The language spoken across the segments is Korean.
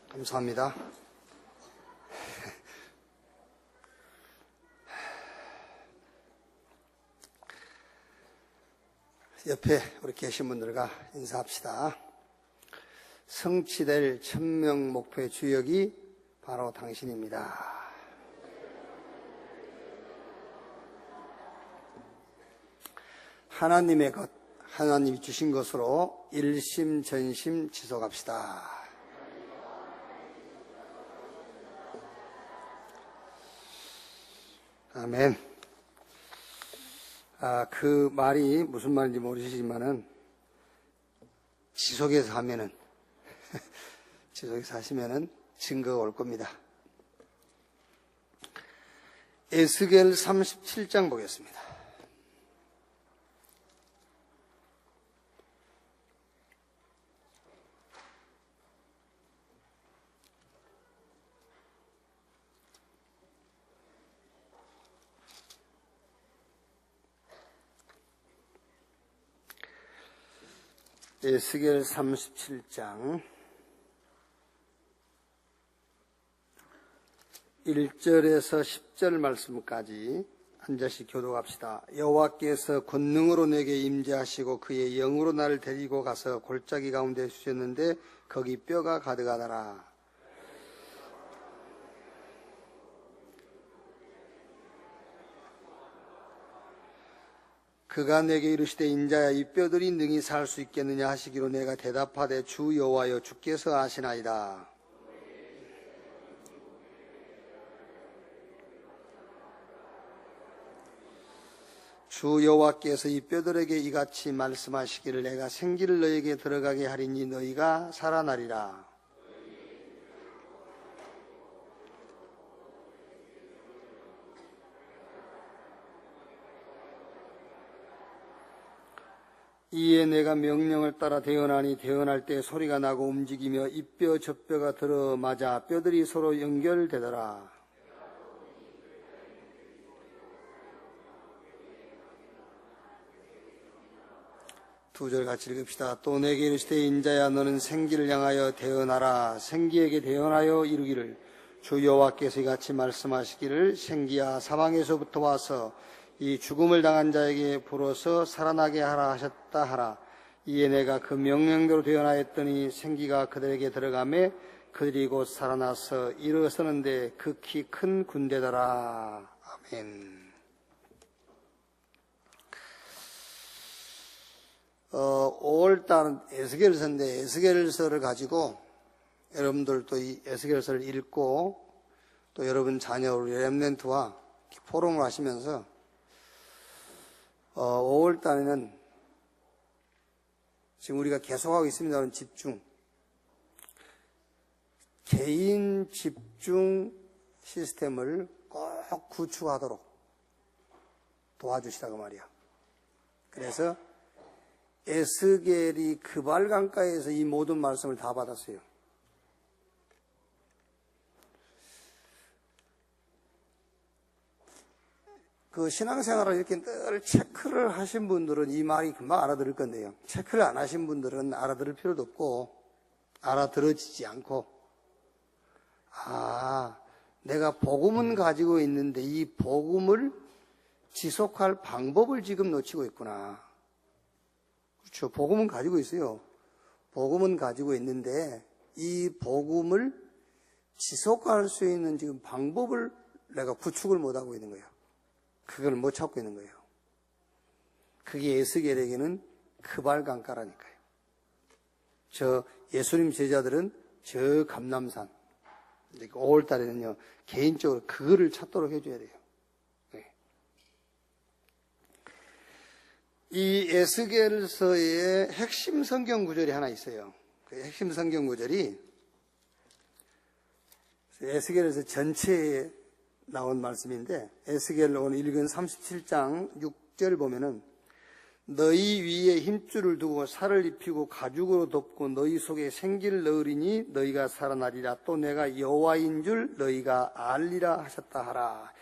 감사합니다. 옆에 우리 계신 분들과 인사합시다. 성취될 1000명 목표의 주역이 바로 당신입니다. 하나님의 것, 하나님이 주신 것으로 일심전심 지속합시다. 아멘. 그 말이 무슨 말인지 모르시지만은 지속해서 하면은 지속해서 하시면은 증거가 올 겁니다. 에스겔 37장 보겠습니다. 에스겔 37장 1절에서 10절 말씀까지 한 절씩 교독합시다. 여호와께서 권능으로 내게 임재하시고 그의 영으로 나를 데리고 가서 골짜기 가운데 주셨는데 거기 뼈가 가득하더라. 그가 내게 이르시되 인자야 이 뼈들이 능히 살 수 있겠느냐 하시기로 내가 대답하되 주 여호와여 주께서 아시나이다. 주 여호와께서 이 뼈들에게 이같이 말씀하시기를 내가 생기를 너에게 들어가게 하리니 너희가 살아나리라. 이에 내가 명령을 따라 대언하니 대언할 때 소리가 나고 움직이며 이 뼈 저 뼈가 들어맞아 뼈들이 서로 연결되더라. 두 절 같이 읽읍시다. 또 내게 이르시되 인자야 너는 생기를 향하여 대언하라. 생기에게 대언하여 이르기를 주 여호와께서 이같이 말씀하시기를 생기야 사방에서부터 와서 이 죽음을 당한 자에게 불어서 살아나게 하라 하셨다 하라. 이에 내가 그 명령대로 대언하였더니 생기가 그들에게 들어가매 그들이 곧 살아나서 일어서는데 극히 큰 군대더라. 아멘. 5월달은 에스겔서인데 에스겔서를 가지고 여러분들도 이 에스겔서를 읽고 또 여러분 자녀 우리 렘넌트와 포럼을 하시면서 5월달에는 지금 우리가 계속하고 있습니다만 집중, 개인 집중 시스템을 꼭 구축하도록 도와주시라고 말이야. 그래서 에스겔이 그발강가에서 이 모든 말씀을 다 받았어요. 그 신앙생활을 이렇게 늘 체크를 하신 분들은 이 말이 금방 알아들을 건데요. 체크를 안 하신 분들은 알아들을 필요도 없고 알아들어지지 않고 내가 복음은 가지고 있는데 이 복음을 지속할 방법을 지금 놓치고 있구나. 그렇죠. 복음은 가지고 있어요. 복음은 가지고 있는데 이 복음을 지속할 수 있는 지금 방법을 내가 구축을 못하고 있는 거예요. 그걸 못 찾고 있는 거예요. 그게 에스겔에게는 그발강가라니까요. 저 예수님 제자들은 저 감람산 5월달에는요 개인적으로 그거를 찾도록 해줘야 돼요. 네. 이 에스겔서의 핵심 성경 구절이 하나 있어요. 그 핵심 성경 구절이 에스겔에서 전체에 나온 말씀인데 에스겔 오늘 읽은 37장 6절 보면은 너희 위에 힘줄을 두고 살을 입히고 가죽으로 덮고 너희 속에 생기를 넣으리니 너희가 살아나리라. 또 내가 여호와인 줄 너희가 알리라 하셨다 하라.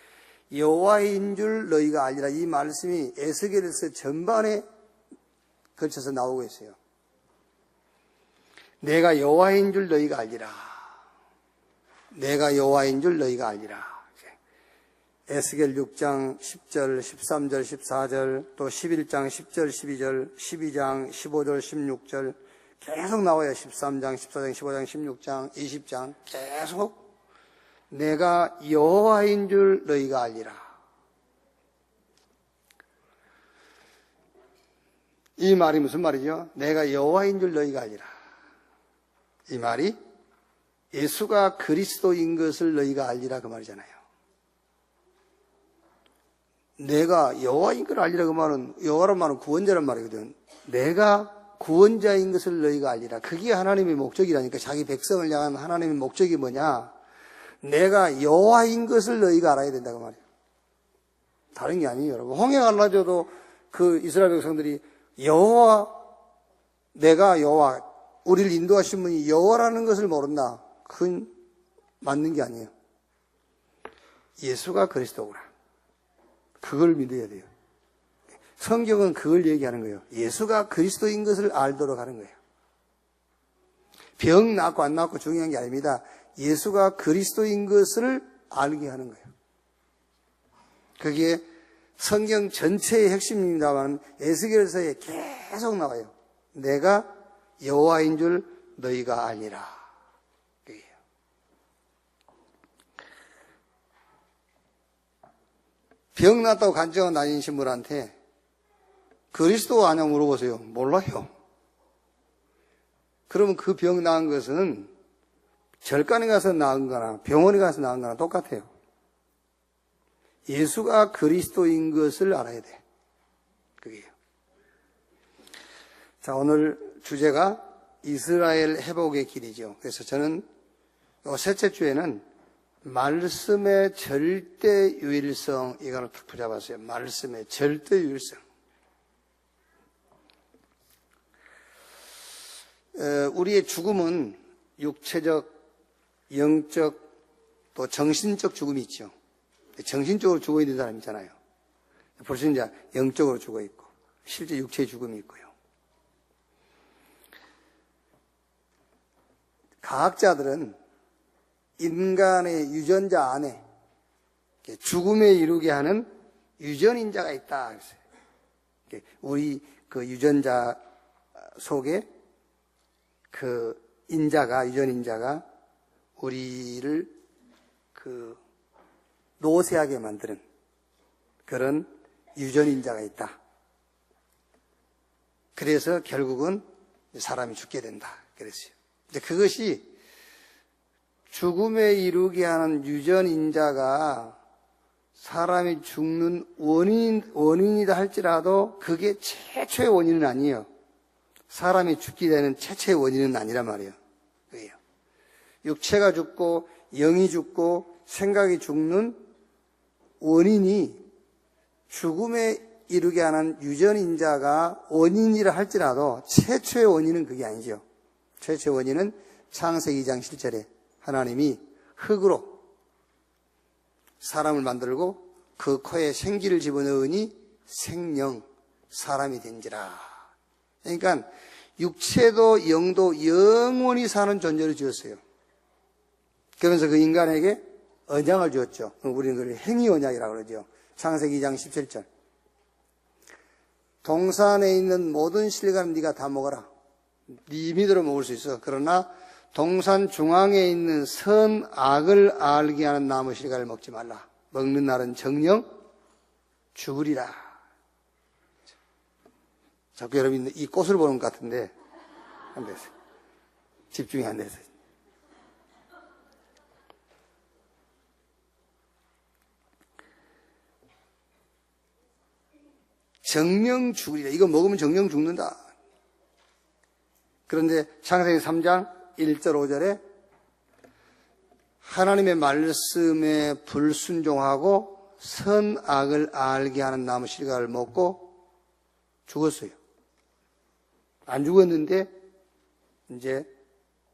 여호와인 줄 너희가 알리라. 이 말씀이 에스겔에서 전반에 걸쳐서 나오고 있어요. 내가 여호와인 줄 너희가 알리라. 내가 여호와인 줄 너희가 알리라. 에스겔 6장 10절, 13절, 14절, 또 11장 10절, 12절, 12장 15절, 16절 계속 나와요. 13장, 14장, 15장, 16장, 20장 계속 내가 여호와인 줄 너희가 알리라. 이 말이 무슨 말이죠? 내가 여호와인 줄 너희가 알리라. 이 말이 예수가 그리스도인 것을 너희가 알리라 그 말이잖아요. 내가 여호와인 걸 알리라 그 말은, 여호와란 말은 구원자란 말이거든. 내가 구원자인 것을 너희가 알리라. 그게 하나님의 목적이라니까. 자기 백성을 향한 하나님의 목적이 뭐냐? 내가 여호와인 것을 너희가 알아야 된다 그 말이에요. 다른 게 아니에요, 여러분. 홍해 갈라져도 그 이스라엘 백성들이 여호와, 내가 여호와, 우리를 인도하신 분이 여호와라는 것을 모른다. 그건 맞는 게 아니에요. 예수가 그리스도구나. 그걸 믿어야 돼요. 성경은 그걸 얘기하는 거예요. 예수가 그리스도인 것을 알도록 하는 거예요. 병 낫고 안 낫고 중요한 게 아닙니다. 예수가 그리스도인 것을 알게 하는 거예요. 그게 성경 전체의 핵심입니다만 에스겔서에 계속 나와요. 내가 여호와인 줄 너희가 알리라. 병 났다고 간증하고 다니신 분한테 그리스도가 아냐고 물어보세요. 몰라요. 그러면 그 병 나은 것은 절간에 가서 나은 거나 병원에 가서 나은 거나 똑같아요. 예수가 그리스도인 것을 알아야 돼. 그게요. 자, 오늘 주제가 이스라엘 회복의 길이죠. 그래서 저는 셋째 주에는 말씀의 절대 유일성, 이거를 딱 붙잡았어요. 말씀의 절대 유일성. 우리의 죽음은 육체적, 영적, 또 정신적 죽음이 있죠. 정신적으로 죽어 있는 사람 있잖아요. 벌써 이제 영적으로 죽어 있고, 실제 육체의 죽음이 있고요. 과학자들은 인간의 유전자 안에 죽음에 이르게 하는 유전인자가 있다. 우리 그 유전자 속에 그 인자가, 유전인자가 우리를 그 노쇠하게 만드는 그런 유전인자가 있다. 그래서 결국은 사람이 죽게 된다. 그랬어요. 근데 그것이 죽음에 이르게 하는 유전인자가 사람이 죽는 원인이다 할지라도 그게 최초의 원인은 아니에요. 사람이 죽게 되는 최초의 원인은 아니란 말이에요. 그게요. 육체가 죽고 영이 죽고 생각이 죽는 원인이 죽음에 이르게 하는 유전인자가 원인이라 할지라도 최초의 원인은 그게 아니죠. 최초의 원인은 창세기 2장 7절에 하나님이 흙으로 사람을 만들고 그 코에 생기를 집어넣으니 생명, 사람이 된지라. 그러니까 육체도 영도 영원히 사는 존재를 지었어요. 그러면서 그 인간에게 언약을 주었죠. 우리는 그걸 행위 언약이라고 그러죠. 창세기 2장 17절. 동산에 있는 모든 실과는 네가 다 먹어라. 네 믿으러 먹을 수 있어. 그러나 동산 중앙에 있는 선악을 알게 하는 나무 실과를 먹지 말라. 먹는 날은 정령 죽으리라. 자꾸 여러분 이 꽃을 보는 것 같은데 안 됐어요. 집중이 안 돼서. 정령 죽으리라. 이거 먹으면 정령 죽는다. 그런데 창세기 3장 1절 5절에 하나님의 말씀에 불순종하고 선악을 알게 하는 나무 실과를 먹고 죽었어요. 안 죽었는데 이제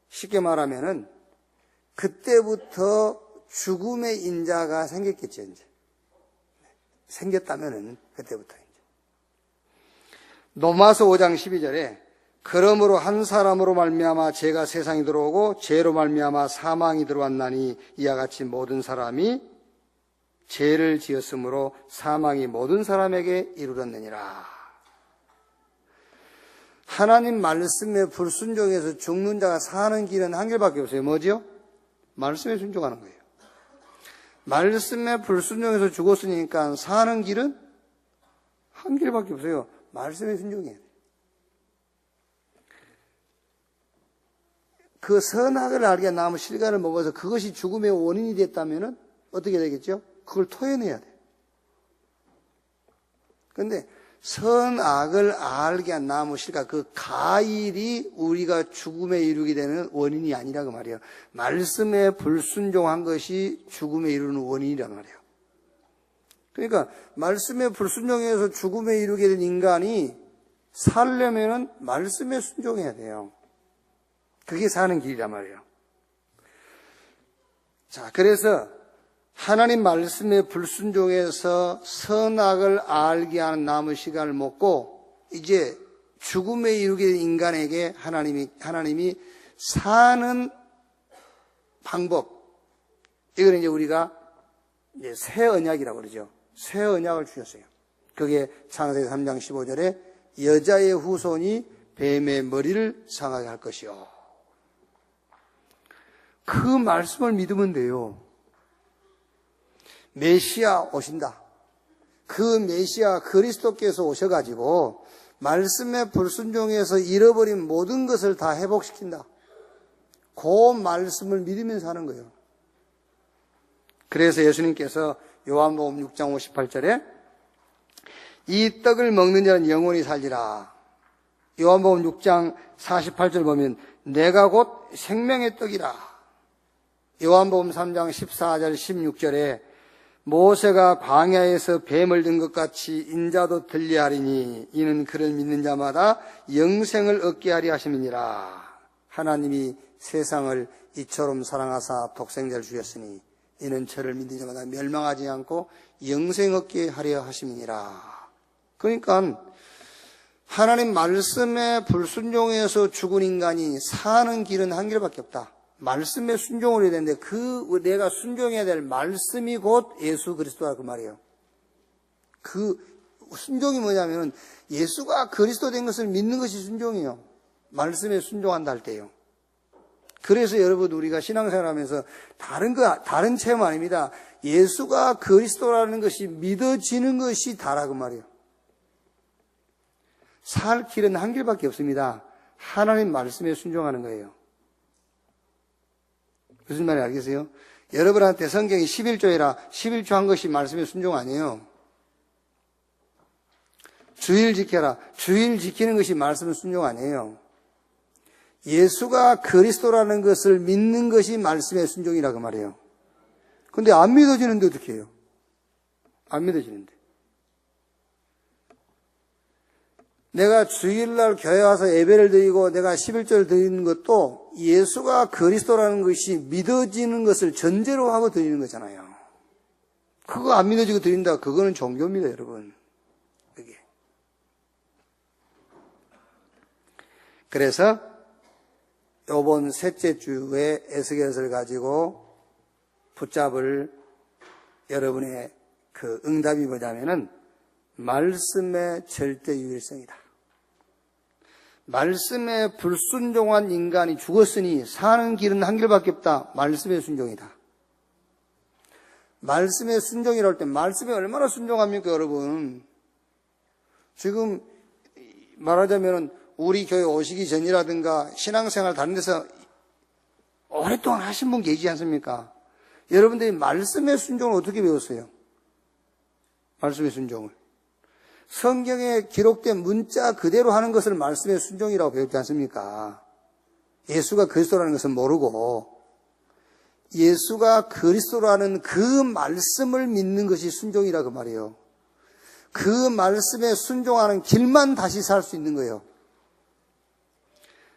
쉽게 말하면은 그때부터 죽음의 인자가 생겼겠죠. 이제 생겼다면은 그때부터 이제. 로마서 5장 12절에 그러므로 한 사람으로 말미암아 죄가 세상에 들어오고 죄로 말미암아 사망이 들어왔나니 이와 같이 모든 사람이 죄를 지었으므로 사망이 모든 사람에게 이르렀느니라. 하나님 말씀에 불순종해서 죽는 자가 사는 길은 한 길밖에 없어요. 뭐지요? 말씀에 순종하는 거예요. 말씀에 불순종해서 죽었으니까 사는 길은 한 길밖에 없어요. 말씀에 순종해야 돼요. 그 선악을 알게 남은 실과를 먹어서 그것이 죽음의 원인이 됐다면 어떻게 되겠죠? 그걸 토해내야 돼요. 그런데 선악을 알게 한 나무 실과, 그 가일이 우리가 죽음에 이르게 되는 원인이 아니라고 말이에요. 말씀에 불순종한 것이 죽음에 이르는 원인이란 말이에요. 그러니까 말씀에 불순종해서 죽음에 이르게 된 인간이 살려면은 말씀에 순종해야 돼요. 그게 사는 길이란 말이에요. 자, 그래서 하나님 말씀에 불순종해서 선악을 알게 하는 나무 씨가를 먹고 이제 죽음에 이르게 된 인간에게 하나님이 사는 방법, 이걸 이제 우리가 이제 새 언약이라고 그러죠. 새 언약을 주셨어요. 그게 창세기 3장 15절에 여자의 후손이 뱀의 머리를 상하게 할 것이요. 그 말씀을 믿으면 돼요. 메시아 오신다. 그 메시아 그리스도께서 오셔가지고 말씀에 불순종해서 잃어버린 모든 것을 다 회복시킨다. 그 말씀을 믿으면서 하는 거예요. 그래서 예수님께서 요한복음 6장 58절에 이 떡을 먹는 자는 영원히 살리라. 요한복음 6장 48절 보면 내가 곧 생명의 떡이라. 요한복음 3장 14절 16절에 모세가 광야에서 뱀을 든 것 같이 인자도 들리하리니 이는 그를 믿는 자마다 영생을 얻게 하리 하심이니라. 하나님이 세상을 이처럼 사랑하사 독생자를 주셨으니 이는 저를 믿는 자마다 멸망하지 않고 영생 얻게 하려 하심이니라. 그러니까 하나님 말씀에 불순종해서 죽은 인간이 사는 길은 한 길밖에 없다. 말씀에 순종을 해야 되는데 내가 순종해야 될 말씀이 곧 예수 그리스도라 그 말이에요. 그 순종이 뭐냐면 예수가 그리스도 된 것을 믿는 것이 순종이에요. 말씀에 순종한다 할 때요. 그래서 여러분 우리가 신앙생활하면서 다른 체험 아닙니다. 예수가 그리스도라는 것이 믿어지는 것이 다라고 말이에요. 살 길은 한 길밖에 없습니다. 하나님 말씀에 순종하는 거예요. 무슨 말인지 알겠어요? 여러분한테 성경이 11조이라 11조 한 것이 말씀에 순종 아니에요. 주일 지켜라. 주일 지키는 것이 말씀에 순종 아니에요. 예수가 그리스도라는 것을 믿는 것이 말씀의 순종이라고 말해요. 근데 안 믿어지는데 어떻게 해요? 안 믿어지는데. 내가 주일날 교회 와서 예배를 드리고 내가 11조를 드리는 것도 예수가 그리스도라는 것이 믿어지는 것을 전제로 하고 드리는 거잖아요. 그거 안 믿어지고 드린다. 그거는 종교입니다, 여러분. 그게. 그래서 이번 셋째 주에 에스겔서를 가지고 붙잡을 여러분의 그 응답이 뭐냐면은 말씀의 절대 유일성이다. 말씀에 불순종한 인간이 죽었으니 사는 길은 한 길밖에 없다. 말씀의 순종이다. 말씀의 순종이라고 할 때 말씀에 얼마나 순종합니까, 여러분? 지금 말하자면 우리 교회 오시기 전이라든가 신앙생활 다른 데서 오랫동안 하신 분 계시지 않습니까? 여러분들이 말씀의 순종을 어떻게 배웠어요? 말씀의 순종을. 성경에 기록된 문자 그대로 하는 것을 말씀의 순종이라고 배웠지 않습니까? 예수가 그리스도라는 것을 모르고 예수가 그리스도라는 그 말씀을 믿는 것이 순종이라고 말이에요. 그 말씀에 순종하는 길만 다시 살 수 있는 거예요.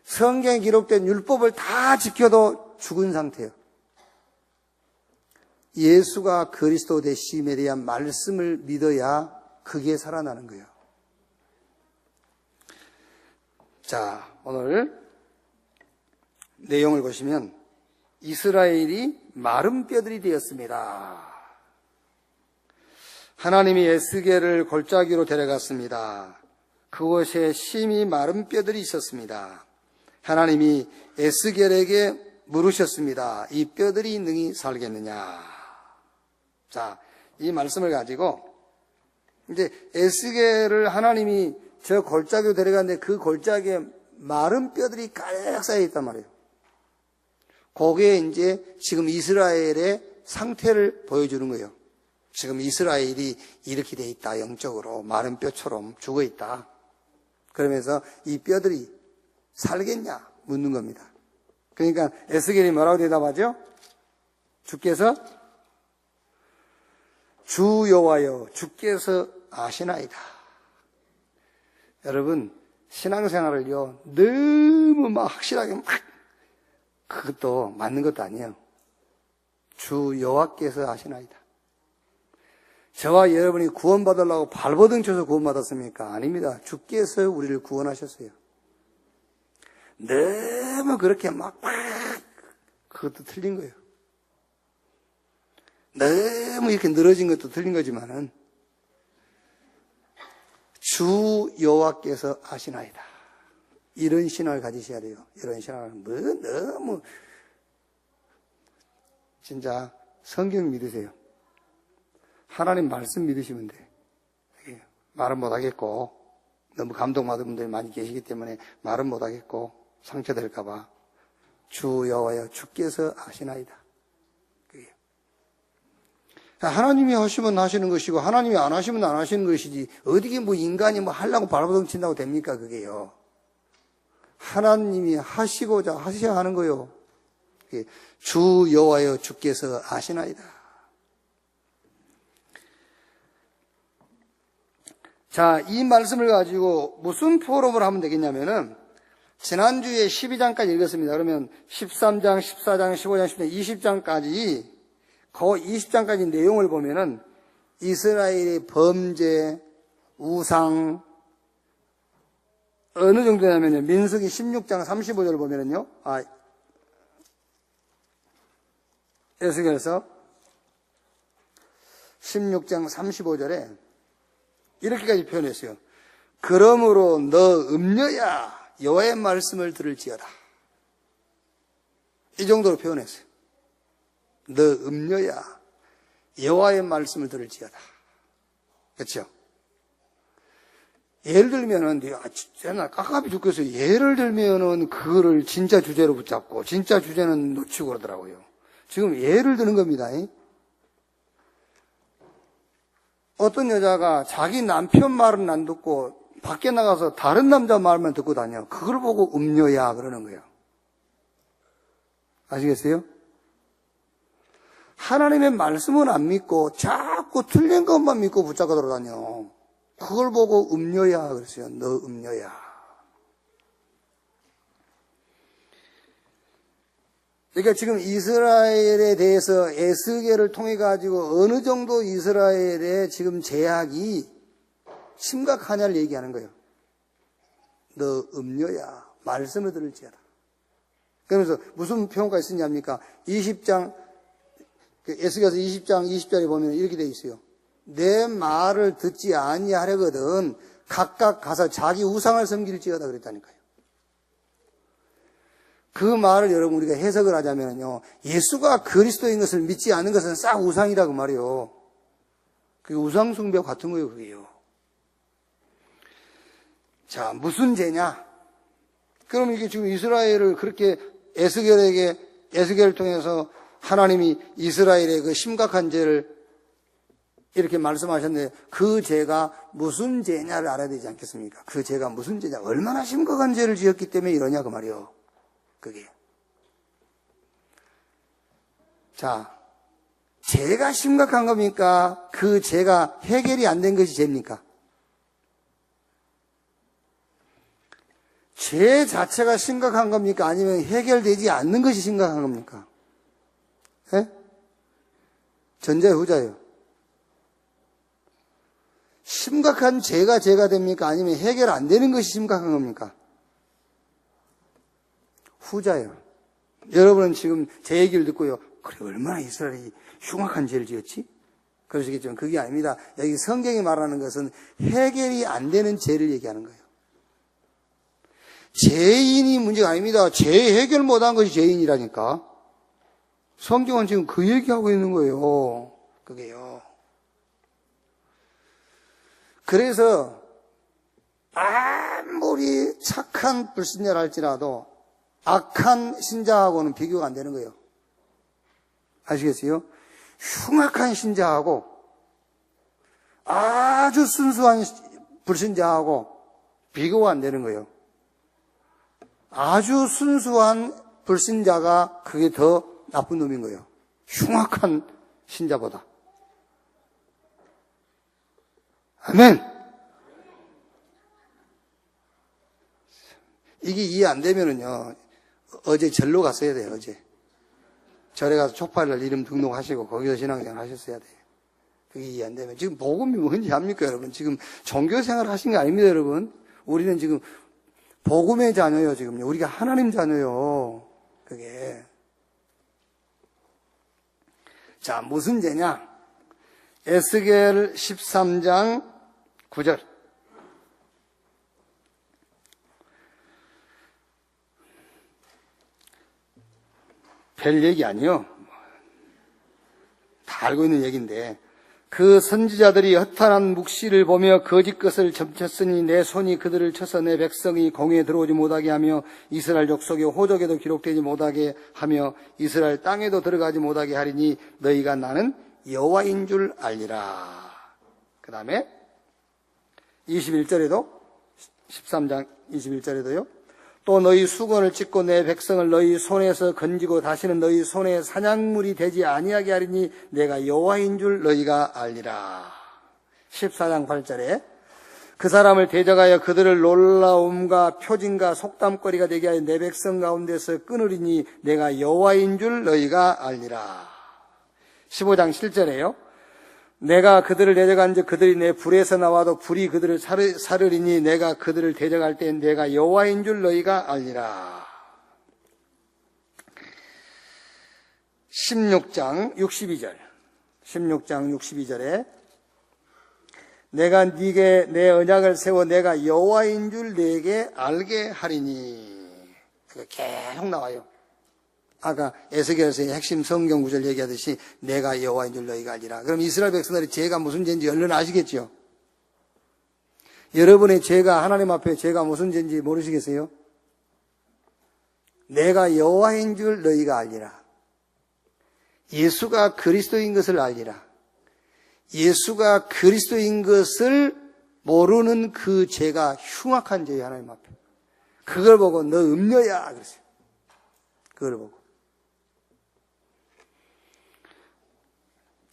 성경에 기록된 율법을 다 지켜도 죽은 상태예요. 예수가 그리스도 되심에 대한 말씀을 믿어야 그게 살아나는 거예요. 자, 오늘 내용을 보시면 이스라엘이 마른 뼈들이 되었습니다. 하나님이 에스겔을 골짜기로 데려갔습니다. 그곳에 심히 마른 뼈들이 있었습니다. 하나님이 에스겔에게 물으셨습니다. 이 뼈들이 능히 살겠느냐? 자, 이 말씀을 가지고 이제 에스겔을 하나님이 저 골짜기로 데려갔는데 그 골짜기에 마른 뼈들이 가득 쌓여 있단 말이에요. 거기에 이제 지금 이스라엘의 상태를 보여주는 거예요. 지금 이스라엘이 이렇게 돼 있다. 영적으로 마른 뼈처럼 죽어 있다. 그러면서 이 뼈들이 살겠냐 묻는 겁니다. 그러니까 에스겔이 뭐라고 대답하죠? 주께서 주 여호와여 주께서 아시나이다. 여러분 신앙생활을요 너무 막 확실하게 막 그것도 맞는 것도 아니에요. 주 여호와께서 아시나이다. 저와 여러분이 구원받으려고 발버둥 쳐서 구원받았습니까? 아닙니다. 주께서 우리를 구원하셨어요. 너무 그렇게 막 그것도 틀린 거예요. 너무 이렇게 늘어진 것도 틀린 거지만은 주 여호와께서 아시나이다. 이런 신앙을 가지셔야 돼요. 이런 신앙을 너무 진짜 성경 믿으세요. 하나님 말씀 믿으시면 돼. 말은 못하겠고 너무 감동받은 분들이 많이 계시기 때문에 말은 못하겠고 상처될까봐 주 여호와여 주께서 아시나이다. 그게. 하나님이 하시면 하시는 것이고 하나님이 안 하시면 안 하시는 것이지 어디게 뭐 인간이 뭐 하려고 발버둥 친다고 됩니까 그게요. 하나님이 하시고자 하셔야 하는 거요. 주 여호와여 주께서 아시나이다. 자, 이 말씀을 가지고 무슨 포럼을 하면 되겠냐면은 지난주에 12장까지 읽었습니다. 그러면 13장, 14장, 15장, 16장, 20장까지 그 20장까지 내용을 보면은 이스라엘의 범죄, 우상 어느 정도냐면요. 민수기 16장 35절을 보면은요. 에스겔서 16장 35절에 이렇게까지 표현했어요. 그러므로 너 음녀야 여호와의 말씀을 들을지어다. 이 정도로 표현했어요. 너 음녀야 여호와의 말씀을 들을지어다. 그렇죠? 예를 들면은 진짜 나 깝깝이 죽겠어요. 예를 들면은 그거를 진짜 주제로 붙잡고 진짜 주제는 놓치고 그러더라고요. 지금 예를 드는 겁니다. 어떤 여자가 자기 남편 말은 안 듣고 밖에 나가서 다른 남자 말만 듣고 다녀. 그걸 보고 음녀야 그러는 거예요. 아시겠어요? 하나님의 말씀은 안 믿고 자꾸 틀린 것만 믿고 붙잡고 돌아다녀. 그걸 보고 음녀야 그랬어요. 너 음녀야. 그러니까 지금 이스라엘에 대해서 에스겔을 통해 가지고 어느 정도 이스라엘의 지금 제약이 심각하냐를 얘기하는 거예요. 너 음녀야 말씀을 들을지어다. 그러면서 무슨 표현까지 쓰냐입니까? 20장 에스겔서 20장 20절에 보면 이렇게 돼 있어요. 내 말을 듣지 아니하려거든 각각 가서 자기 우상을 섬길지어다 그랬다니까요. 그 말을 여러분 우리가 해석을 하자면요. 예수가 그리스도인 것을 믿지 않는 것은 싹 우상이라고 말이요. 그게 우상 숭배와 같은 거예요, 그게요. 자, 무슨 죄냐? 그럼 이게 지금 이스라엘을 그렇게 에스겔을 통해서 하나님이 이스라엘의 그 심각한 죄를 이렇게 말씀하셨는데 그 죄가 무슨 죄냐를 알아야 되지 않겠습니까? 그 죄가 무슨 죄냐? 얼마나 심각한 죄를 지었기 때문에 이러냐 그 말이요. 그게. 자, 죄가 심각한 겁니까? 그 죄가 해결이 안 된 것이 죄입니까? 죄 자체가 심각한 겁니까? 아니면 해결되지 않는 것이 심각한 겁니까? 예? 전자요, 후자요? 심각한 죄가 됩니까? 아니면 해결 안 되는 것이 심각한 겁니까? 후자예요. 여러분은 지금 제 얘기를 듣고요. 그래, 얼마나 이스라엘이 흉악한 죄를 지었지? 그러시겠지만 그게 아닙니다. 여기 성경이 말하는 것은 해결이 안 되는 죄를 얘기하는 거예요. 죄인이 문제가 아닙니다. 죄 해결 못한 것이 죄인이라니까. 성경은 지금 그 얘기하고 있는 거예요. 그게요. 그래서 아무리 착한 불신자라 할지라도 악한 신자하고는 비교가 안 되는 거예요. 아시겠어요? 흉악한 신자하고 아주 순수한 불신자하고 비교가 안 되는 거예요. 아주 순수한 불신자가 그게 더 나쁜 놈인 거예요. 흉악한 신자보다. 아멘. 이게 이해 안 되면은요, 어제 절로 갔어야 돼요, 어제. 절에 가서 촉파를 이름 등록하시고 거기서 신앙생활 하셨어야 돼요. 그게 이해 안 되면. 지금 복음이 뭔지 압니까, 여러분? 지금 종교생활 하신 게 아닙니다, 여러분. 우리는 지금 복음의 자녀요, 지금요. 우리가 하나님 자녀요. 그게. 자, 무슨 죄냐? 에스겔 13장 9절. 별 얘기 아니요. 다 알고 있는 얘기인데, 그 선지자들이 허탄한 묵시를 보며 거짓 것을 점쳤으니 내 손이 그들을 쳐서 내 백성이 공에 들어오지 못하게 하며 이스라엘 족속의 호적에도 기록되지 못하게 하며 이스라엘 땅에도 들어가지 못하게 하리니 너희가 나는 여호와인 줄 알리라. 그 다음에 21절에도 13장 21절에도요. 또 너희 수건을 찢고 내 백성을 너희 손에서 건지고 다시는 너희 손에 사냥물이 되지 아니하게 하리니 내가 여호와인 줄 너희가 알리라. 14장 8절에 그 사람을 대적하여 그들을 놀라움과 표징과 속담거리가 되게 하여 내 백성 가운데서 끊으리니 내가 여호와인 줄 너희가 알리라. 15장 7절에요. 내가 그들을 대적한 즉 그들이 내 불에서 나와도 불이 그들을 사르리니 내가 그들을 대적할 때 내가 여호와인 줄 너희가 알리라. 16장 62절 16장 62절에 내가 네게 내 언약을 세워 내가 여호와인 줄 네게 알게 하리니. 계속 나와요. 아까 에스겔서의 핵심 성경 구절 얘기하듯이 내가 여호와인 줄 너희가 알리라. 그럼 이스라엘 백성들이 죄가 무슨 죄인지 얼른 아시겠죠? 여러분의 죄가 하나님 앞에 죄가 무슨 죄인지 모르시겠어요? 내가 여호와인 줄 너희가 알리라. 예수가 그리스도인 것을 알리라. 예수가 그리스도인 것을 모르는 그 죄가 흉악한 죄예요, 하나님 앞에. 그걸 보고 너 음녀야 그랬어요. 그걸 보고.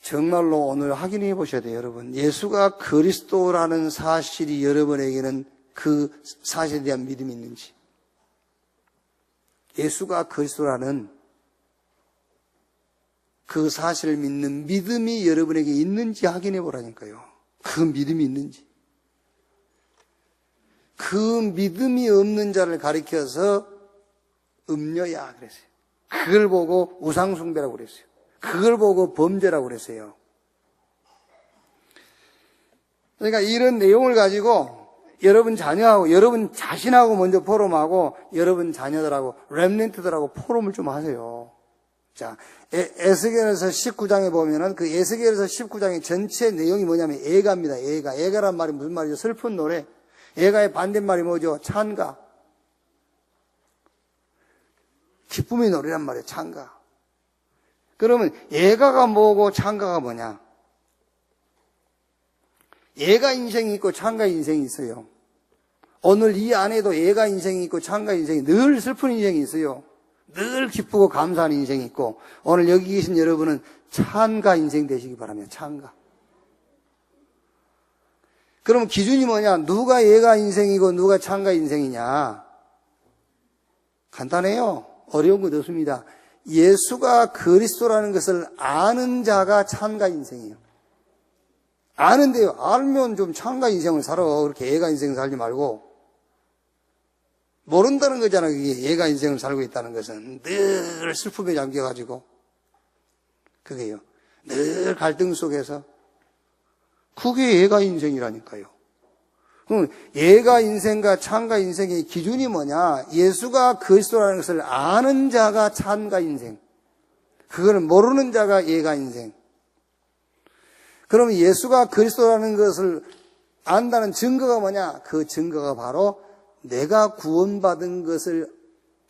정말로 오늘 확인해 보셔야 돼요, 여러분. 예수가 그리스도라는 사실이 여러분에게는 그 사실에 대한 믿음이 있는지. 예수가 그리스도라는 그 사실을 믿는 믿음이 여러분에게 있는지 확인해 보라니까요. 그 믿음이 있는지. 그 믿음이 없는 자를 가리켜서 음녀야 그랬어요. 그걸 보고 우상숭배라고 그랬어요. 그걸 보고 범죄라고 그랬어요. 그러니까 이런 내용을 가지고 여러분 자녀하고 여러분 자신하고 먼저 포럼하고 여러분 자녀들하고 렘넌트들하고 포럼을 좀 하세요. 자, 에스겔에서 19장에 보면은 그 에스겔에서 19장의 전체 내용이 뭐냐면 애가입니다. 애가. 애가란 말이 무슨 말이죠? 슬픈 노래. 애가의 반대말이 뭐죠? 찬가. 기쁨의 노래란 말이에요. 찬가. 그러면 애가가 뭐고 찬가가 뭐냐? 애가 인생이 있고 찬가 인생이 있어요. 오늘 이 안에도 애가 인생이 있고 찬가 인생이 늘 슬픈 인생이 있어요. 늘 기쁘고 감사하는 인생이 있고 오늘 여기 계신 여러분은 찬가 인생 되시기 바랍니다. 찬가. 그러면 기준이 뭐냐? 누가 애가 인생이고 누가 찬가 인생이냐? 간단해요. 어려운 것 없습니다. 예수가 그리스도라는 것을 아는 자가 찬가 인생이에요. 아는데요. 알면 좀 찬가 인생을 살아. 그렇게 애가 인생 살지 말고. 모른다는 거잖아. 그게 얘가 인생을 살고 있다는 것은 늘 슬픔에 잠겨가지고 그게요. 늘 갈등 속에서 그게 얘가 인생이라니까요. 그럼 얘가 인생과 참가 인생의 기준이 뭐냐? 예수가 그리스도라는 것을 아는 자가 참가 인생. 그거를 모르는 자가 얘가 인생. 그러면 예수가 그리스도라는 것을 안다는 증거가 뭐냐? 그 증거가 바로 내가 구원받은 것을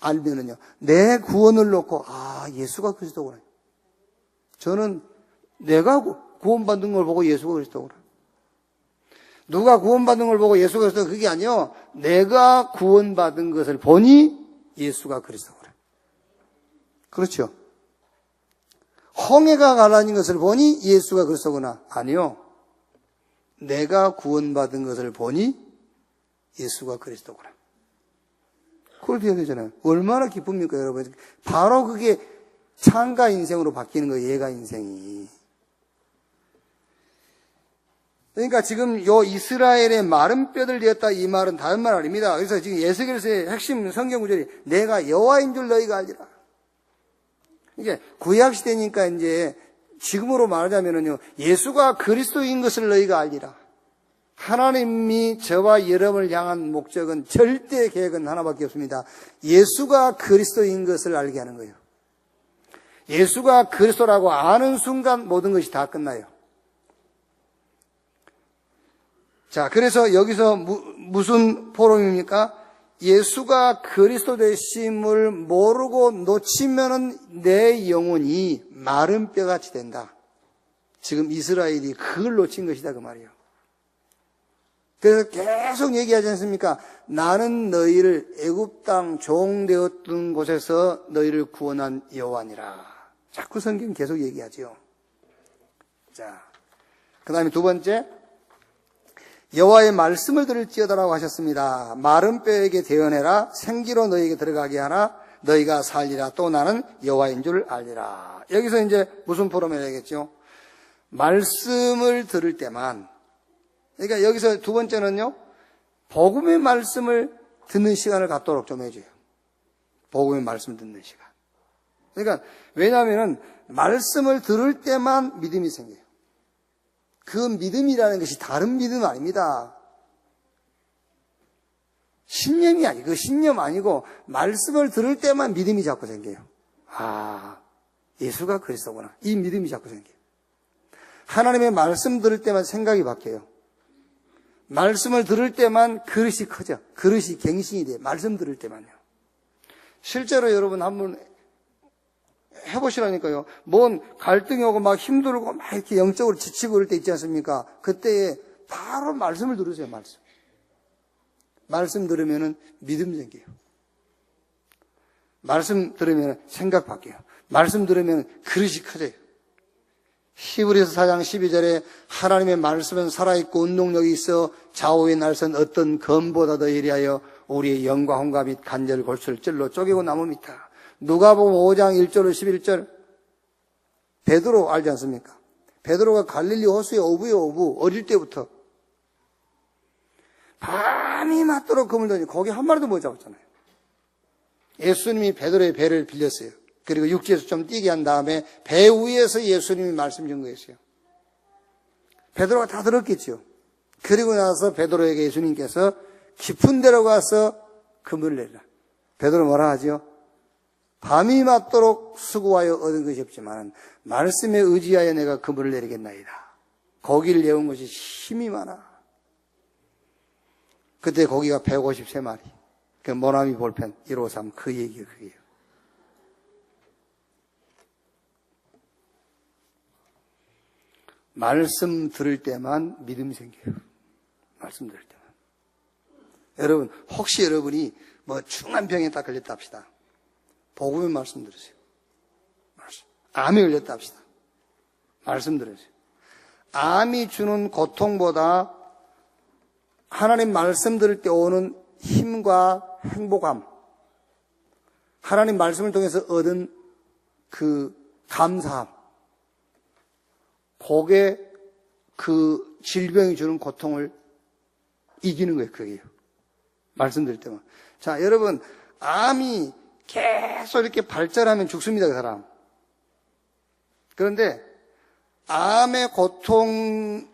알면은요, 내 구원을 놓고, 아, 예수가 그리스도구나. 저는 내가 구원받은 걸 보고 예수가 그리스도구나. 누가 구원받은 걸 보고 예수가 그리스도, 그게 아니요, 내가 구원받은 것을 보니 예수가 그리스도구나. 그렇죠? 홍해가 갈라진 것을 보니 예수가 그리스도구나. 아니요. 내가 구원받은 것을 보니 예수가 그리스도구나. 그걸 배워야 되잖아요. 얼마나 기쁩니까, 여러분? 바로 그게 참가 인생으로 바뀌는 거예요, 얘가 인생이. 그러니까 지금 요 이스라엘의 마른 뼈들 되었다, 이 말은 다른 말 아닙니다. 그래서 지금 에스겔서의 핵심 성경 구절이 내가 여호와인 줄 너희가 알리라. 이게 구약 시대니까 이제 지금으로 말하자면은요, 예수가 그리스도인 것을 너희가 알리라. 하나님이 저와 여러분을 향한 목적은 절대 계획은 하나밖에 없습니다. 예수가 그리스도인 것을 알게 하는 거예요. 예수가 그리스도라고 아는 순간 모든 것이 다 끝나요. 자, 그래서 여기서 무슨 포럼입니까? 예수가 그리스도 되심을 모르고 놓치면은 내 영혼이 마른 뼈같이 된다. 지금 이스라엘이 그걸 놓친 것이다, 그 말이에요. 그래서 계속 얘기하지 않습니까? 나는 너희를 애굽 땅 종되었던 곳에서 너희를 구원한 여호와니라. 자꾸 성경 계속 얘기하죠. 자, 그 다음에 두 번째, 여호와의 말씀을 들을지어다라고 하셨습니다. 마른 뼈에게 대언해라. 생기로 너희에게 들어가게 하라. 너희가 살리라. 또 나는 여호와인 줄 알리라. 여기서 이제 무슨 포럼을 해야겠죠? 말씀을 들을 때만, 그러니까 여기서 두 번째는요, 복음의 말씀을 듣는 시간을 갖도록 좀 해줘요. 복음의 말씀 듣는 시간. 그러니까 왜냐하면은 말씀을 들을 때만 믿음이 생겨요. 그 믿음이라는 것이 다른 믿음 아닙니다. 신념이 아니고, 그 신념 아니고 말씀을 들을 때만 믿음이 자꾸 생겨요. 아, 예수가 그리스도구나. 이 믿음이 자꾸 생겨요. 하나님의 말씀 들을 때만 생각이 바뀌어요. 말씀을 들을 때만 그릇이 커져. 그릇이 갱신이 돼요. 말씀 들을 때만요. 실제로 여러분 한번 해보시라니까요. 뭔 갈등이 오고 막 힘들고 막 이렇게 영적으로 지치고 그럴 때 있지 않습니까? 그때에 바로 말씀을 들으세요, 말씀. 말씀 들으면은 믿음 생겨요. 말씀 들으면 생각 바뀌어요. 말씀 들으면 그릇이 커져요. 히브리서 4장 12절에 하나님의 말씀은 살아있고 운동력이 있어 좌우의 날선 어떤 검보다 더 예리하여 우리의 영과 혼과 및 간절 골수를 찔러 쪼개고 나뭅니다. 누가복음 5장 1절로 11절, 베드로 알지 않습니까? 베드로가 갈릴리 호수의 어부 어릴 때부터 밤이 맞도록 그물 던지고 거기 한 마리도 못 잡았잖아요. 예수님이 베드로의 배를 빌렸어요. 그리고 육지에서 좀 뛰게 한 다음에 배 위에서 예수님이 말씀 전거했어요. 베드로가 다 들었겠죠. 그리고 나서 베드로에게 예수님께서 깊은 데로 가서 그물을 내라. 베드로 뭐라 하죠? 밤이 맞도록 수고하여 얻은 것이 없지만 말씀에 의지하여 내가 그물을 내리겠나이다. 고기를 내온 것이 힘이 많아. 그때 고기가 153마리. 그 모나미 볼펜 153 그 얘기예요. 그게요. 말씀 들을 때만 믿음이 생겨요. 말씀 들을 때만. 여러분, 혹시 여러분이 뭐 중한 병에 딱 걸렸다 합시다. 복음의 말씀 들으세요. 말씀. 암이 걸렸다 합시다. 말씀 들으세요. 암이 주는 고통보다 하나님 말씀 들을 때 오는 힘과 행복감, 하나님 말씀을 통해서 얻은 그 감사함, 그게 그 질병이 주는 고통을 이기는 거예요, 그게요. 말씀 들을 때만. 자, 여러분, 암이 계속 이렇게 발전하면 죽습니다, 그 사람. 그런데 암의 고통,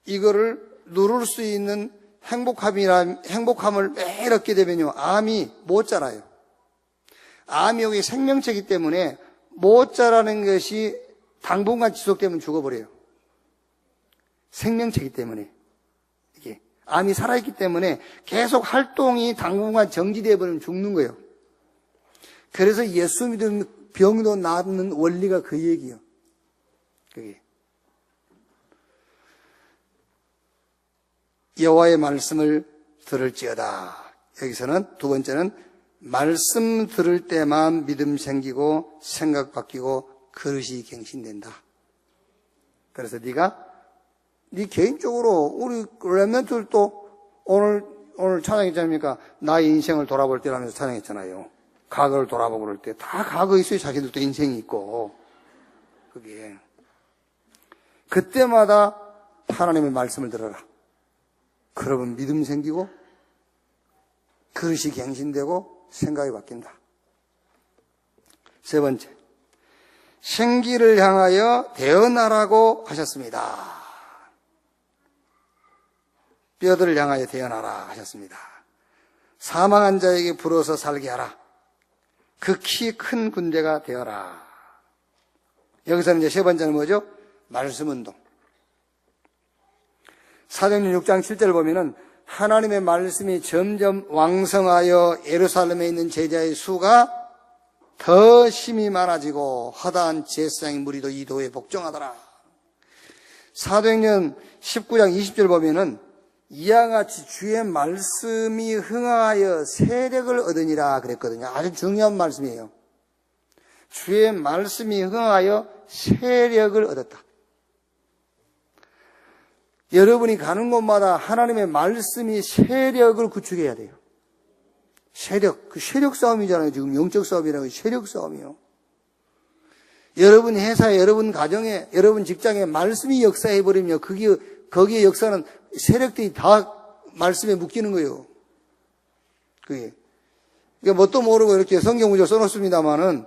이거를 누를 수 있는 행복함을 매일 얻게 되면요, 암이 못 자라요. 암이 여기 생명체이기 때문에 못 자라는 것이 당분간 지속되면 죽어버려요. 생명체이기 때문에. 이게 암이 살아있기 때문에 계속 활동이 당분간 정지되어 버리면 죽는 거예요. 그래서 예수 믿으면 병도 낫는 원리가 그 얘기예요. 그게. 여호와의 말씀을 들을지어다. 여기서는 두 번째는 말씀 들을 때만 믿음 생기고 생각 바뀌고 그릇이 갱신된다. 그래서 네 개인적으로 우리 렘넌트들도 오늘 찬양했지 않습니까? 나의 인생을 돌아볼 때라면서 찬양했잖아요. 과거를 돌아보고 그럴 때 다 과거 있어요. 자기들도 인생이 있고. 그게 그때마다 하나님의 말씀을 들어라. 그러면 믿음 생기고 그릇이 갱신되고 생각이 바뀐다. 세 번째, 생기를 향하여 대언하라고 하셨습니다. 뼈들을 향하여 대언하라 하셨습니다. 사망한 자에게 불어서 살게 하라. 극히 큰 군대가 되어라. 여기서는 이제 세 번째는 뭐죠? 말씀 운동. 사도행전 6장 7절을 보면은 하나님의 말씀이 점점 왕성하여 예루살렘에 있는 제자의 수가 더 심히 많아지고 허다한 제사장의 무리도 이 도에 복종하더라. 사도행전 19장 20절 보면은 이와 같이 주의 말씀이 흥하여 세력을 얻으니라 그랬거든요. 아주 중요한 말씀이에요. 주의 말씀이 흥하여 세력을 얻었다. 여러분이 가는 곳마다 하나님의 말씀이 세력을 구축해야 돼요. 그 세력 싸움이잖아요. 지금 영적 싸움이라고 세력 싸움이요. 여러분 회사에, 여러분 가정에, 여러분 직장에 말씀이 역사해버리면 거기에 역사는 세력들이 다 말씀에 묶이는 거예요. 그게. 그러니까 뭣도 모르고 이렇게 성경 구절 써놓습니다만은,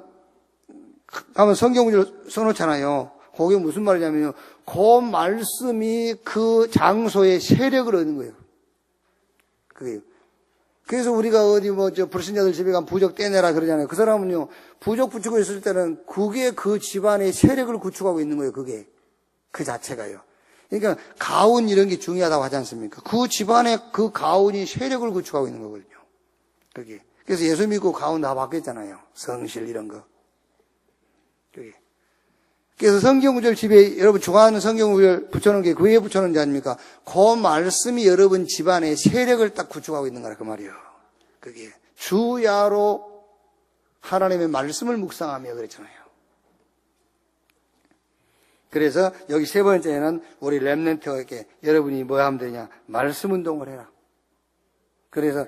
하면 성경 구절 써놓잖아요. 그게 무슨 말이냐면요. 그 말씀이 그 장소에 세력을 얻는 거예요. 그게요. 그래서 우리가 어디 불신자들 집에 가면 부적 떼내라 그러잖아요. 그 사람은요, 부적 붙이고 있을 때는 그게 그 집안의 세력을 구축하고 있는 거예요. 그게. 그 자체가요. 그러니까 가훈 이런 게 중요하다고 하지 않습니까? 그 집안에 그 가훈이 세력을 구축하고 있는 거거든요. 그게. 그래서 예수 믿고 가훈 다 바뀌었잖아요. 성실 이런 거. 그게. 그래서 성경구절 집에 여러분 좋아하는 성경구절 붙여놓은 게 그 왜 붙여놓은지 아닙니까? 그 말씀이 여러분 집안에 세력을 딱 구축하고 있는 거라 그 말이에요. 그게 주야로 하나님의 말씀을 묵상하며 그랬잖아요. 그래서 여기 세 번째는 우리 렘넌트에게 여러분이 뭐 하면 되냐? 말씀 운동을 해라. 그래서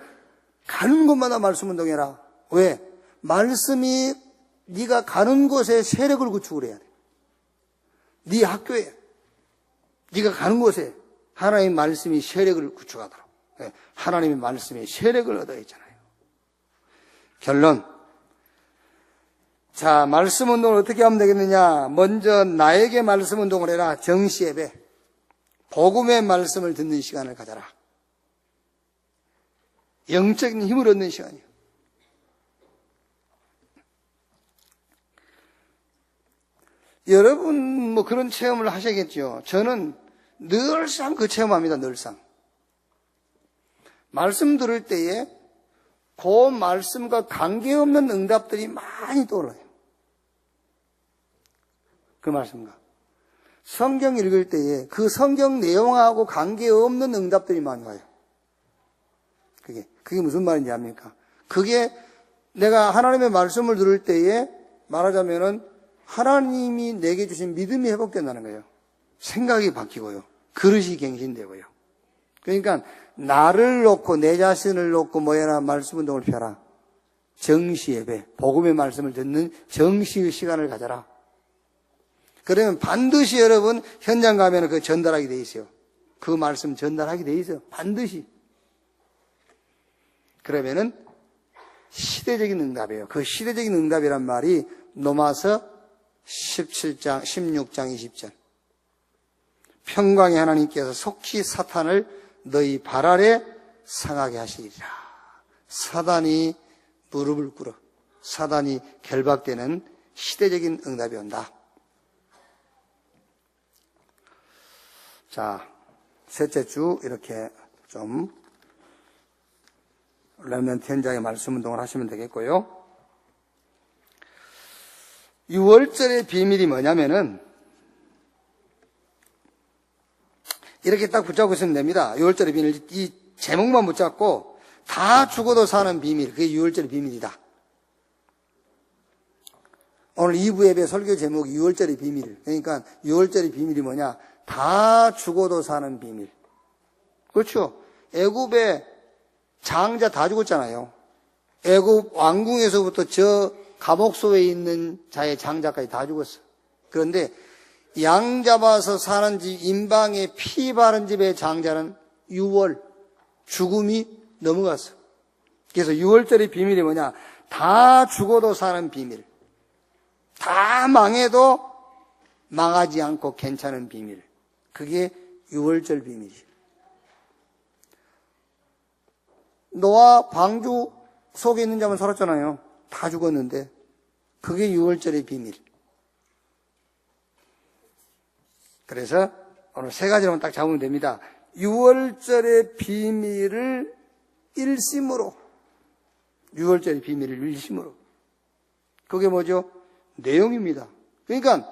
가는 곳마다 말씀 운동해라. 왜? 말씀이 네가 가는 곳에 세력을 구축을 해야 돼. 네 학교에, 네가 가는 곳에 하나님의 말씀이 세력을 구축하더라고. 하나님의 말씀이 세력을 얻어야 했잖아요. 결론. 자, 말씀 운동을 어떻게 하면 되겠느냐? 먼저 나에게 말씀 운동을 해라. 정시 예배. 복음의 말씀을 듣는 시간을 가져라. 영적인 힘을 얻는 시간이에요. 여러분 그런 체험을 하셔야겠죠. 저는 늘상 그 체험합니다. 늘상. 말씀 들을 때에 그 말씀과 관계없는 응답들이 많이 떠올라요. 그 말씀과. 성경 읽을 때에 그 성경 내용하고 관계없는 응답들이 많이 와요. 그게 무슨 말인지 압니까? 그게 내가 하나님의 말씀을 들을 때에 말하자면은 하나님이 내게 주신 믿음이 회복된다는 거예요. 생각이 바뀌고요. 그릇이 갱신되고요. 그러니까 나를 놓고 내 자신을 놓고 뭐해라? 말씀 운동을 펴라. 정시 예배, 복음의 말씀을 듣는 정시의 시간을 가져라. 그러면 반드시 여러분 현장 가면 그 전달하게 돼 있어요. 그 말씀 전달하게 돼 있어요. 반드시. 그러면은 시대적인 응답이에요. 그 시대적인 응답이란 말이 로마서 17장, 16장, 20절. 평강의 하나님께서 속히 사탄을 너희 발 아래 상하게 하시리라. 사단이 무릎을 꿇어. 사단이 결박되는 시대적인 응답이 온다. 자, 셋째 주 이렇게 좀 렘넌트 현장의 말씀 운동을 하시면 되겠고요. 6월절의 비밀이 뭐냐면은 이렇게 딱 붙잡고 있으면 됩니다. 6월절의 비밀, 이 제목만 붙잡고 다 죽어도 사는 비밀, 그게 6월절의 비밀이다. 오늘 2부 예배 설교 제목이 6월절의 비밀. 그러니까 6월절의 비밀이 뭐냐? 다 죽어도 사는 비밀. 그렇죠? 애굽의 장자 다 죽었잖아요. 애굽 왕궁에서부터 저 감옥소에 있는 자의 장자까지 다 죽었어. 그런데 양 잡아서 사는 집, 임방에 피 바른 집의 장자는 6월 죽음이 넘어갔어. 그래서 6월절의 비밀이 뭐냐? 다 죽어도 사는 비밀. 다 망해도 망하지 않고 괜찮은 비밀. 그게 6월절 비밀이에요. 노아 방주 속에 있는 자만 살았잖아요. 다 죽었는데 그게 6월절의 비밀. 그래서 오늘 세 가지로만 딱 잡으면 됩니다. 6월절의 비밀을 일심으로, 6월절의 비밀을 일심으로. 그게 뭐죠? 내용입니다. 그러니까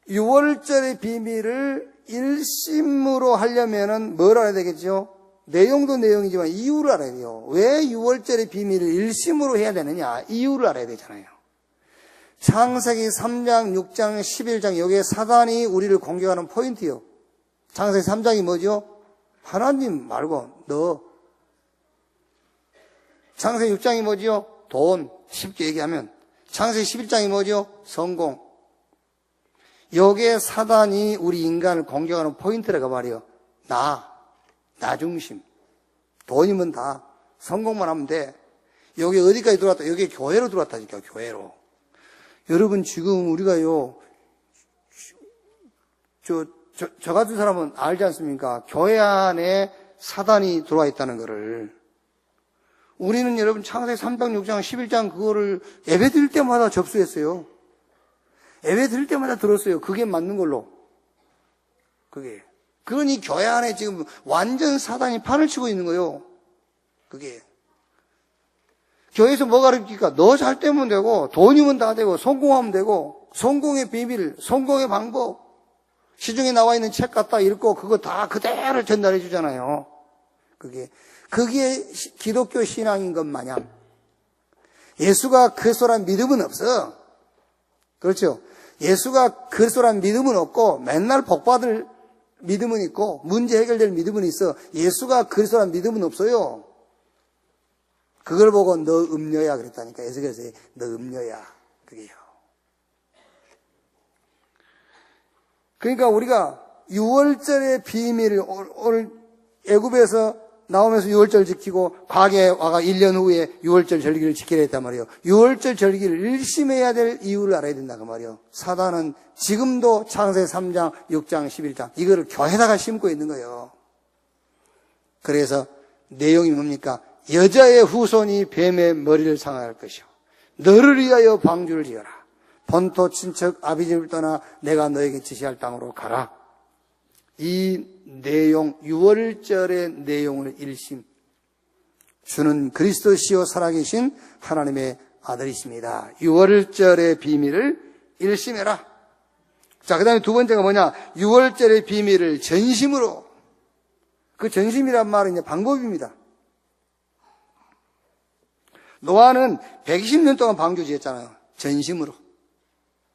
6월절의 비밀을 일심으로 하려면은 뭘 알아야 되겠죠? 내용도 내용이지만 이유를 알아야 돼요. 왜 6월절의 비밀을 일심으로 해야 되느냐? 이유를 알아야 되잖아요. 창세기 3장, 6장, 11장 여기에 사단이 우리를 공격하는 포인트요. 창세기 3장이 뭐죠? 하나님 말고 너. 창세기 6장이 뭐죠? 돈. 쉽게 얘기하면. 창세기 11장이 뭐죠? 성공. 여기에 사단이 우리 인간을 공격하는 포인트라고 말이에요. 나 중심. 돈이면 다. 성공만 하면 돼. 여기 어디까지 들어왔다? 여기 교회로 들어왔다니까, 교회로. 여러분, 지금 우리가요, 저 같은 사람은 알지 않습니까? 교회 안에 사단이 들어와 있다는 거를. 우리는 여러분, 창세기 3장, 6장, 11장 그거를 예배 드릴 때마다 접수했어요. 예배 드릴 때마다 들었어요. 그게 맞는 걸로. 그게. 그러니 교회 안에 지금 완전 사단이 판을 치고 있는 거예요. 그게. 교회에서 뭐가 가르치니까 너 잘 되면 되고, 돈이면 다 되고, 성공하면 되고, 성공의 비밀, 성공의 방법, 시중에 나와 있는 책 갖다 읽고 그거 다 그대로 전달해 주잖아요. 그게 기독교 신앙인 것 마냥. 예수가 그리스도란 믿음은 없어. 그렇죠? 예수가 그리스도란 믿음은 없고 맨날 복받을 믿음은 있고 문제 해결될 믿음은 있어. 예수가 그리스도란 믿음은 없어요. 그걸 보고 너 음녀야 그랬다니까. 에스겔서에 너 음녀야. 그게요. 그러니까 우리가 6월절의 비밀을 오늘 애굽에서 나오면서 6월절 지키고 과거에 와가 1년 후에 6월절 절기를 지키려 했단 말이에요. 6월절 절기를 일심해야 될 이유를 알아야 된다 그 말이에요. 사단은 지금도 창세기 3장, 6장, 11장 이거를 교회에다가 심고 있는 거예요. 그래서 내용이 뭡니까? 여자의 후손이 뱀의 머리를 상할 것이요. 너를 위하여 방주를 지어라. 본토 친척 아비집을 떠나 내가 너에게 지시할 땅으로 가라. 이 내용, 6월절의 내용을 일심. 주는 그리스도시요 살아계신 하나님의 아들이십니다. 6월절의 비밀을 일심해라. 자, 그 다음에 두 번째가 뭐냐? 6월절의 비밀을 전심으로. 그 전심이란 말은 이제 방법입니다. 노아는 120년 동안 방주 지었잖아요. 전심으로.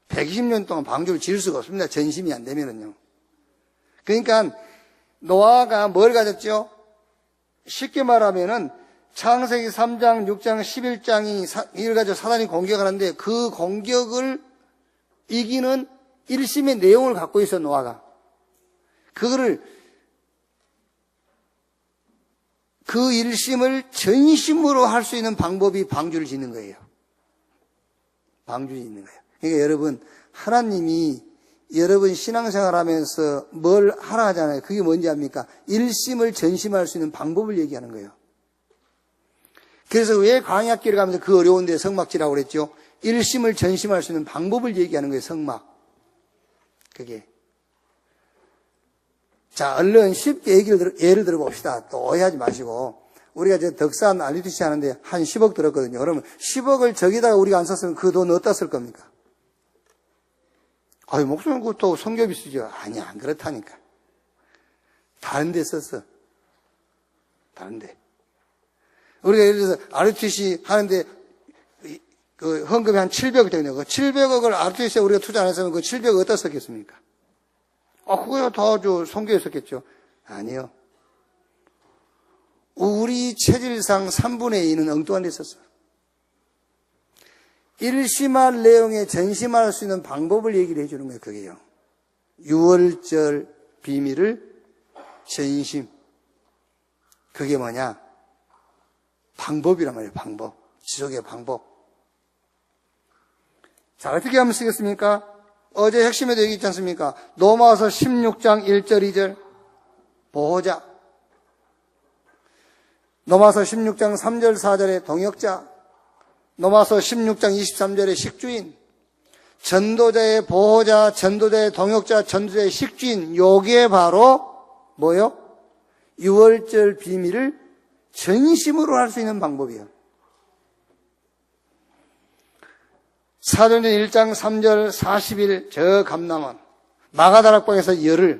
120년 동안 방주를 지을 수가 없습니다. 전심이 안 되면은요. 그러니까 노아가 뭘 가졌죠? 쉽게 말하면은 창세기 3장, 6장, 11장이 이걸 가지고 사단이 공격하는데 그 공격을 이기는 일심의 내용을 갖고 있어 그 그 일심을 전심으로 할 수 있는 방법이 방주를 짓는 거예요. 방주를 짓는 거예요. 그러니까 여러분, 하나님이 여러분 신앙생활 하면서 뭘 하라 하잖아요. 그게 뭔지 압니까? 일심을 전심할 수 있는 방법을 얘기하는 거예요. 그래서 왜 광야길을 가면서 그 어려운 데 성막지라고 그랬죠? 일심을 전심할 수 있는 방법을 얘기하는 거예요. 성막. 그게. 자, 얼른 쉽게 예를 들어봅시다. 또 오해하지 마시고. 우리가 저 덕산 RUTC 하는데 한 10억 들었거든요. 그러면 10억을 저기다가 우리가 안 썼으면 그 돈 어디다 쓸 겁니까? 아유, 목사님 그것도 성교비 쓰죠. 아니야, 안 그렇다니까. 다른 데 썼어. 다른 데. 우리가 예를 들어서 RUTC 하는데 그 헌금이 한 700억 되거든요. 그 700억을 RUTC에 우리가 투자 안 했으면 그 700억 어디다 썼겠습니까? 그거야 다 성교에 썼겠죠. 아니요. 우리 체질상 3분의 2는 엉뚱한 데 썼어. 일심할 내용에 전심할 수 있는 방법을 얘기를 해주는 거예요. 그게요. 유월절 비밀을 전심. 그게 뭐냐? 방법이란 말이에요. 방법. 지속의 방법. 자, 어떻게 하면 쓰겠습니까? 어제 핵심에도 얘기 있지 않습니까? 로마서 16장 1절 2절 보호자. 로마서 16장 3절 4절에 동역자. 로마서 16장 23절에 식주인. 전도자의 보호자, 전도자의 동역자, 전도자의 식주인. 요게 바로 뭐요? 유월절 비밀을 전심으로 할 수 있는 방법이에요. 사도행전 1장 3절 40일 저 감람원 마가다락방에서 열을,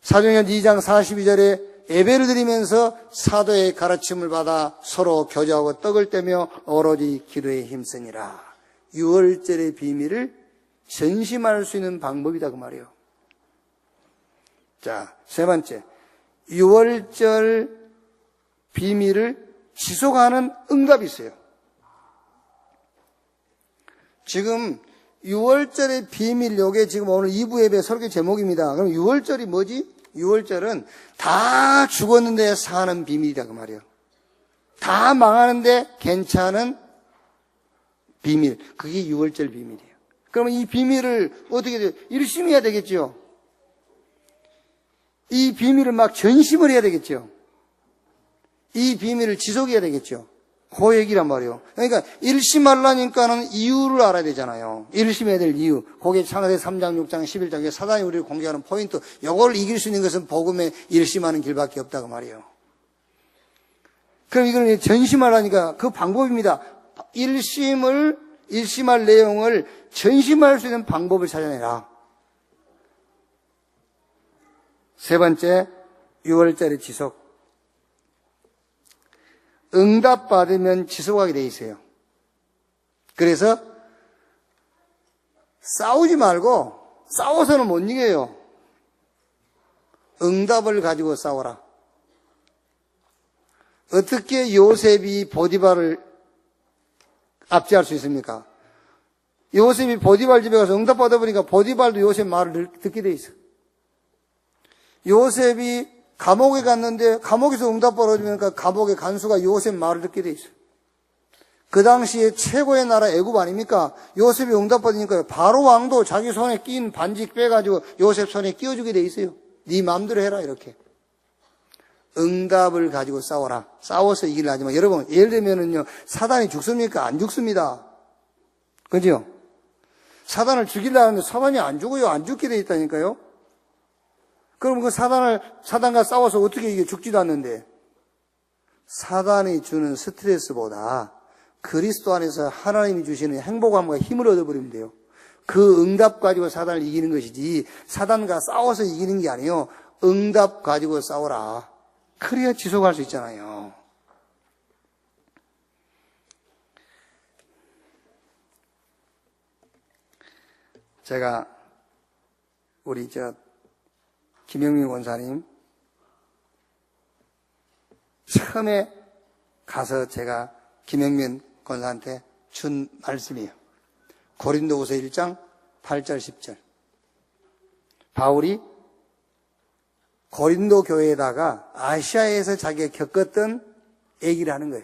사도행전 2장 42절에 예배를 드리면서 사도의 가르침을 받아 서로 교제하고 떡을 떼며 오로지 기도에 힘쓰니라. 유월절의 비밀을 전심할 수 있는 방법이다 그 말이에요. 자, 세 번째, 유월절 비밀을 지속하는 응답이 있어요. 지금 6월절의 비밀, 요게 지금 오늘 2부 예배 설교 제목입니다. 그럼 6월절이 뭐지? 6월절은 다 죽었는데 사는 비밀이다 그 말이에요. 다 망하는데 괜찮은 비밀. 그게 6월절 비밀이에요. 그러면 이 비밀을 어떻게 돼요? 열심히 해야 되겠죠. 이 비밀을 막 전심을 해야 되겠죠. 이 비밀을 지속해야 되겠죠. 그 얘기란 말이에요. 그러니까 일심하려니까는 이유를 알아야 되잖아요. 일심해야 될 이유. 그게 창세기 3장, 6장, 11장에 사단이 우리를 공격하는 포인트. 이걸 이길 수 있는 것은 복음에 일심하는 길밖에 없다고 말이에요. 그럼 이걸 전심하려니까 그 방법입니다. 일심할 내용을 전심할 수 있는 방법을 찾아내라. 세 번째, 6월짜리 지속. 응답받으면 지속하게 돼 있어요. 그래서 싸우지 말고, 싸워서는 못 이겨요. 응답을 가지고 싸워라. 어떻게 요셉이 보디발을 압제할 수 있습니까? 요셉이 보디발 집에 가서 응답받아 보니까 보디발도 요셉 말을 듣게 돼 있어. 요셉이 감옥에 갔는데 감옥에서 응답 벌어지면 감옥의 간수가 요셉 말을 듣게 돼 있어요. 그 당시에 최고의 나라 애굽 아닙니까? 요셉이 응답 받으니까 바로 왕도 자기 손에 낀 반지 빼가지고 요셉 손에 끼워주게 돼 있어요. 네 마음대로 해라 이렇게. 응답을 가지고 싸워라. 싸워서 이기려 하지 마. 여러분 예를 들면은요, 사단이 죽습니까? 안 죽습니다. 그죠? 사단을 죽이려 하는데 사단이 안 죽어요. 안 죽게 돼 있다니까요. 그럼 그 사단과 싸워서 어떻게 이게 죽지도 않는데, 사단이 주는 스트레스보다 그리스도 안에서 하나님이 주시는 행복감과 힘을 얻어버리면 돼요. 그 응답 가지고 사단을 이기는 것이지, 사단과 싸워서 이기는 게 아니에요. 응답 가지고 싸워라. 그래야 지속할 수 있잖아요. 제가 우리 김영민 권사님 처음에 가서 제가 김영민 권사한테 준 말씀이에요. 고린도후서 1장 8절 10절. 바울이 고린도 교회에다가 아시아에서 자기가 겪었던 얘기를 하는 거예요.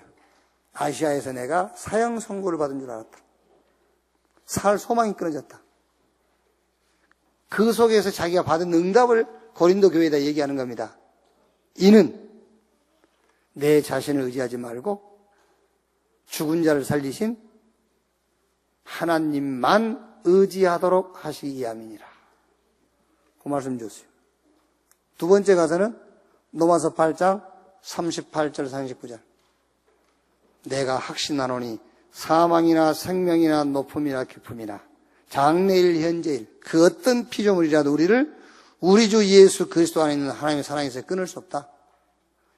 아시아에서 내가 사형 선고를 받은 줄 알았다. 살 소망이 끊어졌다. 그 속에서 자기가 받은 응답을 고린도 교회에다 얘기하는 겁니다. 이는 내 자신을 의지하지 말고 죽은 자를 살리신 하나님만 의지하도록 하시기 위함이니라. 그 말씀 줬어요. 두 번째 가서는 로마서 8장 38절 39절. 내가 확신하노니 사망이나 생명이나 높음이나 깊음이나 장래일 현재일 그 어떤 피조물이라도 우리를 우리 주 예수 그리스도 안에 있는 하나님의 사랑에서 끊을 수 없다.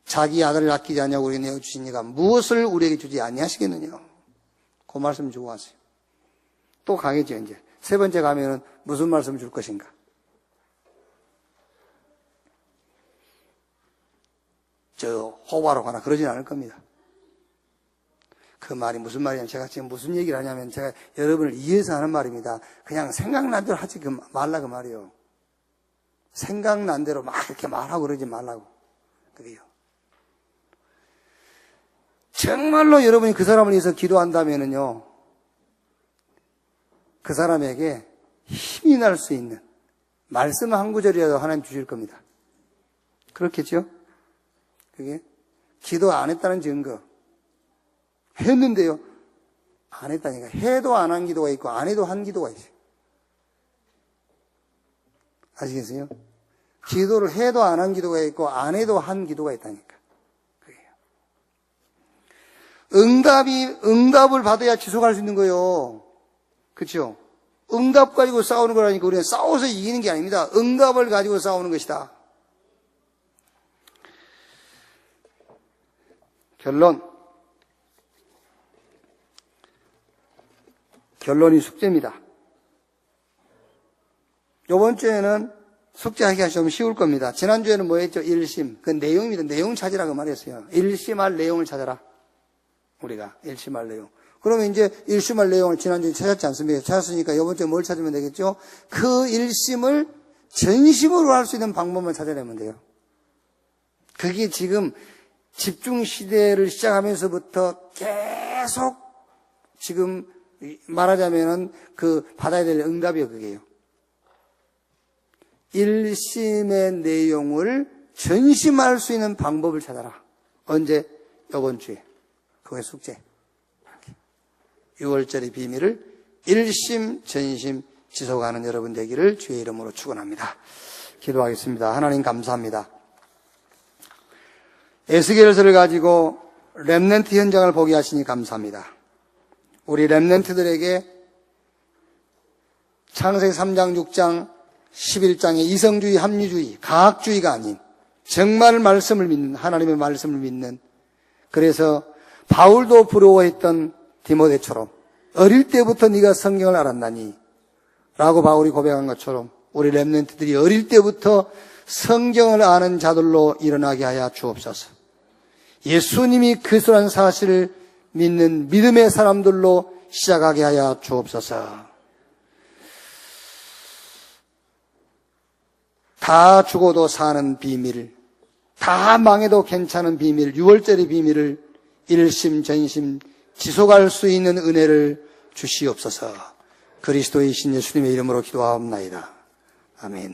자기 아들을 아끼지 않냐고 우리에게 내어주시니까 무엇을 우리에게 주지 아니하시겠느냐. 그 말씀 주고 왔어요. 또 가겠죠. 이제 세 번째 가면은 무슨 말씀 줄 것인가. 저 호화로 가나 그러진 않을 겁니다. 그 말이 무슨 말이냐면 제가 지금 무슨 얘기를 하냐면 제가 여러분을 이해해서 하는 말입니다. 그냥 생각난 대로 하지 말라 그 말이에요. 생각난 대로 막 이렇게 말하고 그러지 말라고. 그래요. 정말로 여러분이 그 사람을 위해서 기도한다면은요, 그 사람에게 힘이 날 수 있는 말씀 한 구절이라도 하나님 주실 겁니다. 그렇겠죠? 그게 기도 안 했다는 증거. 했는데요, 안 했다니까. 해도 안 한 기도가 있고 안 해도 한 기도가 있어요. 아시겠어요? 기도를 해도 안 한 기도가 있고 안 해도 한 기도가 있다니까. 응답을 받아야 지속할 수 있는 거예요. 그렇죠? 응답 가지고 싸우는 거라니까 우리는 싸워서 이기는 게 아닙니다. 응답을 가지고 싸우는 것이다. 결론이 숙제입니다. 이번 주에는 숙제하기가 좀 쉬울 겁니다. 지난주에는 뭐 했죠? 일심. 그 내용입니다. 내용 찾으라고 말했어요. 일심할 내용을 찾아라. 우리가 일심할 내용. 그러면 이제 일심할 내용을 지난주에 찾았지 않습니까? 찾았으니까 이번 주에 뭘 찾으면 되겠죠? 그 일심을 전심으로 할 수 있는 방법만 찾아내면 돼요. 그게 지금 집중 시대를 시작하면서부터 계속 지금 말하자면은 그 받아야 될 응답이요, 그게요. 일심의 내용을 전심할 수 있는 방법을 찾아라. 언제? 이번 주에. 그게 숙제. 6월절의 비밀을 일심 전심 지속하는 여러분 되기를 주의 이름으로 축원합니다. 기도하겠습니다. 하나님 감사합니다. 에스겔서를 가지고 렘넌트 현장을 보게 하시니 감사합니다. 우리 렘넌트들에게 창세기 3장, 6장, 11장의 이성주의, 합리주의, 과학주의가 아닌 정말 말씀을 믿는, 하나님의 말씀을 믿는, 그래서 바울도 부러워했던 디모데처럼 어릴 때부터 네가 성경을 알았나니 라고 바울이 고백한 것처럼 우리 렘넌트들이 어릴 때부터 성경을 아는 자들로 일어나게 하여 주옵소서. 예수님이 그리스도라는 사실을 믿는 믿음의 사람들로 시작하게 하여 주옵소서. 다 죽어도 사는 비밀, 다 망해도 괜찮은 비밀, 6월절의 비밀을 일심 전심 지속할 수 있는 은혜를 주시옵소서. 그리스도의 신 예수님의 이름으로 기도하옵나이다. 아멘.